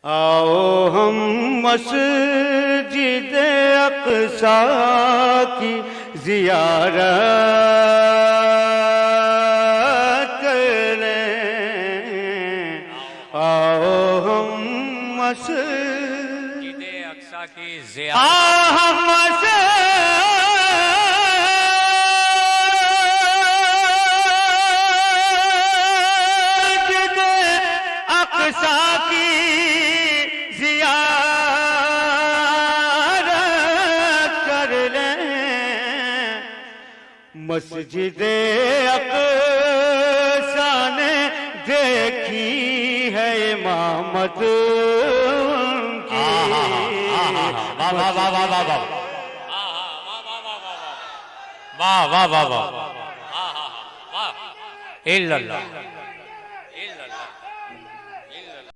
आओ हम मस्जिद अक़सा की ज़ियारत करें। आओ हम मस्जिद अक़सा की ज़ियारत मस्जिद अक़सा ने देखी है इमामत की। वाह वाह वाह वाह वाह वाह वाह वाह वाह वाह वाह वाह